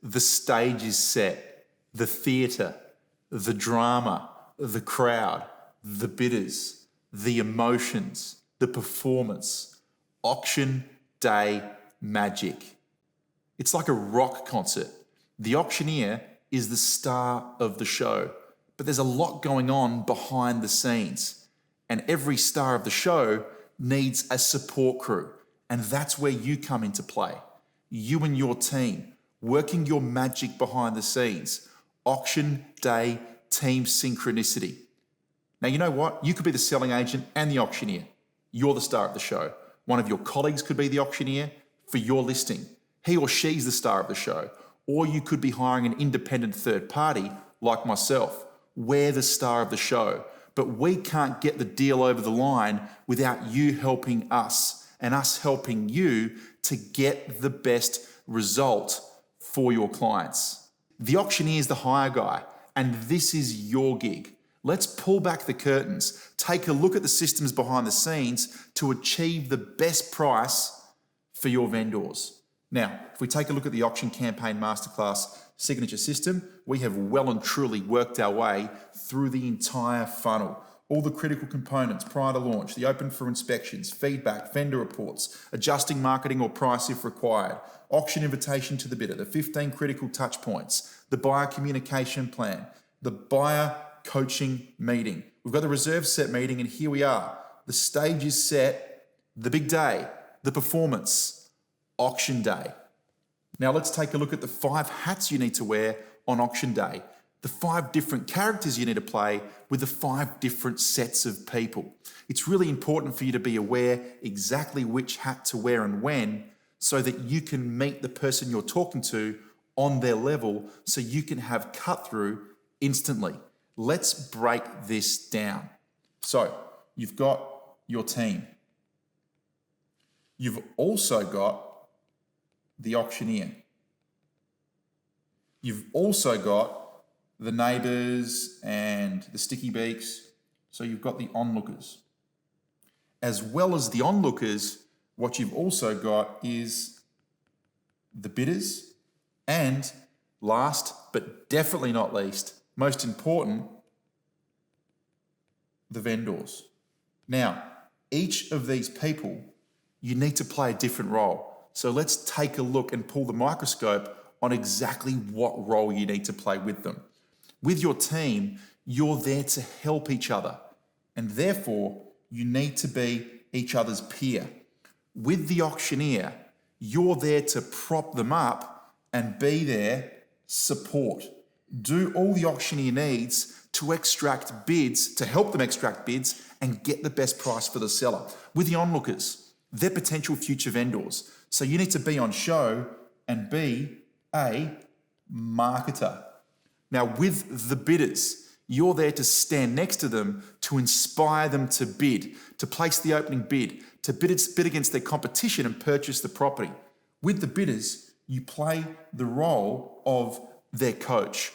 the stage is set, the theatre, the drama, the crowd, the bidders, the emotions, the performance. Auction day magic. It's like a rock concert. The auctioneer is the star of the show, but there's a lot going on behind the scenes. And every star of the show needs a support crew. And that's where you come into play. You and your team, working your magic behind the scenes. Auction day team synchronicity. Now, you know what? You could be the selling agent and the auctioneer. You're the star of the show. One of your colleagues could be the auctioneer for your listing. He or she's the star of the show. Or you could be hiring an independent third party like myself. We're the star of the show. But we can't get the deal over the line without you helping us and us helping you to get the best result for your clients. The auctioneer is the hire guy, and this is your gig. Let's pull back the curtains, take a look at the systems behind the scenes to achieve the best price for your vendors. Now, if we take a look at the Auction Campaign Masterclass signature system, we have well and truly worked our way through the entire funnel. All the critical components prior to launch, the open for inspections, feedback, vendor reports, adjusting marketing or price if required, auction invitation to the bidder, the 15 critical touch points, the buyer communication plan, the buyer coaching meeting. We've got the reserve set meeting, and here we are. The stage is set, the big day, the performance, auction day. Now let's take a look at the 5 hats you need to wear on auction day, the 5 different characters you need to play with the 5 different sets of people. It's really important for you to be aware exactly which hat to wear and when, so that you can meet the person you're talking to on their level, so you can have cut through instantly. Let's break this down. So you've got your team. You've also got the auctioneer. You've also got the neighbours and the sticky beaks. So you've got the onlookers. As well as the onlookers, what you've also got is the bidders, and last but definitely not least, most important, the vendors. Now, each of these people, you need to play a different role. So let's take a look and pull the microscope on exactly what role you need to play with them. With your team, you're there to help each other, and therefore you need to be each other's peer. With the auctioneer, you're there to prop them up and be their support. Do all the auctioneer needs to extract bids, to help them extract bids and get the best price for the seller. With the onlookers, they're potential future vendors. So you need to be on show and be a marketer. Now, with the bidders, you're there to stand next to them, to inspire them to bid, to place the opening bid, to bid against their competition and purchase the property. With the bidders, you play the role of their coach.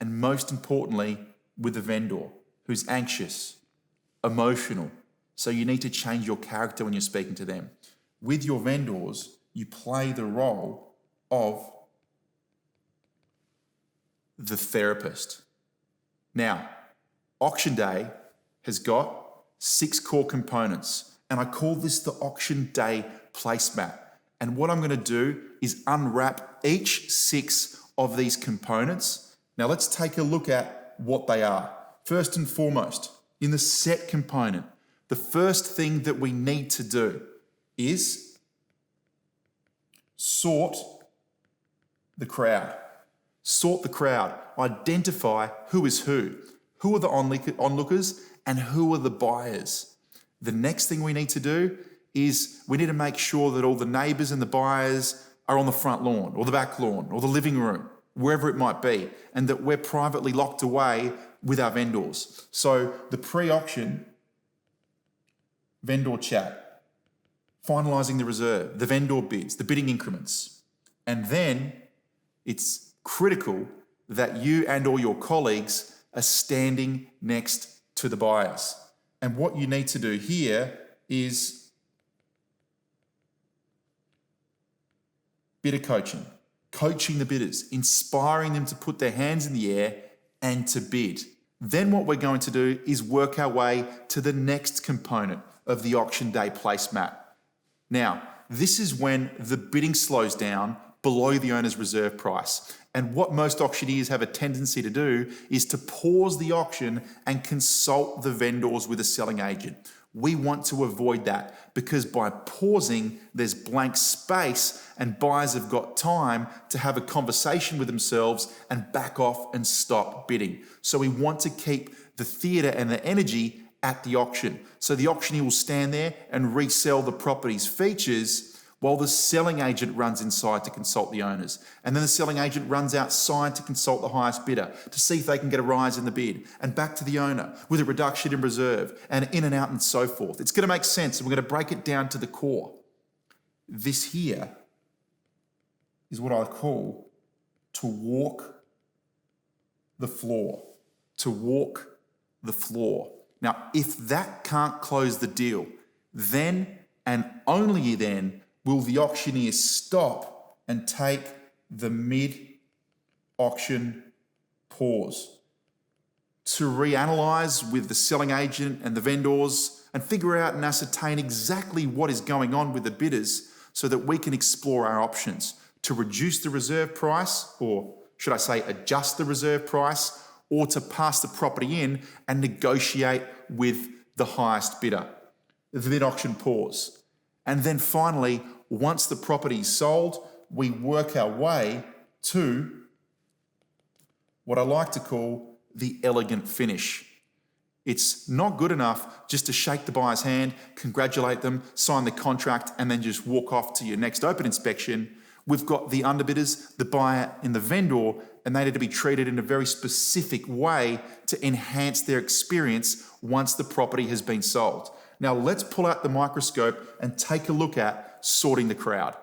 And most importantly, with the vendor, who's anxious, emotional. So you need to change your character when you're speaking to them. With your vendors, you play the role of the therapist. Now, auction day has got 6 core components, and I call this the auction day placemat. And what I'm going to do is unwrap each 6 of these components. Now let's take a look at what they are. First and foremost, in the set component, the first thing that we need to do is sort the crowd. Sort the crowd. Identify who is who. Who are the onlookers and who are the buyers? The next thing we need to do is we need to make sure that all the neighbours and the buyers are on the front lawn or the back lawn or the living room, wherever it might be, and that we're privately locked away with our vendors. So the pre-auction vendor chat, finalising the reserve, the vendor bids, the bidding increments. And then it's critical that you and all your colleagues are standing next to the buyers. And what you need to do here is bidder coaching. coaching the bidders, inspiring them to put their hands in the air and to bid. Then what we're going to do is work our way to the next component of the auction day placemat. Now, this is when the bidding slows down below the owner's reserve price. And what most auctioneers have a tendency to do is to pause the auction and consult the vendors with a selling agent. We want to avoid that because by pausing, there's blank space and buyers have got time to have a conversation with themselves and back off and stop bidding. So we want to keep the theatre and the energy at the auction. So the auctioneer will stand there and resell the property's features while the selling agent runs inside to consult the owners. And then the selling agent runs outside to consult the highest bidder to see if they can get a rise in the bid, and back to the owner with a reduction in reserve, and in and out and so forth. It's going to make sense, and we're going to break it down to the core. This here is what I call to walk the floor. To walk the floor. Now, if that can't close the deal, then and only then will the auctioneer stop and take the mid-auction pause to reanalyze with the selling agent and the vendors and figure out and ascertain exactly what is going on with the bidders so that we can explore our options to reduce the reserve price, or should I say adjust the reserve price, or to pass the property in and negotiate with the highest bidder. The mid-auction pause. And then finally, once the property is sold, we work our way to what I like to call the elegant finish. It's not good enough just to shake the buyer's hand, congratulate them, sign the contract, and then just walk off to your next open inspection. We've got the underbidders, the buyer, and the vendor, and they need to be treated in a very specific way to enhance their experience once the property has been sold. Now let's pull out the microscope and take a look at sorting the crowd.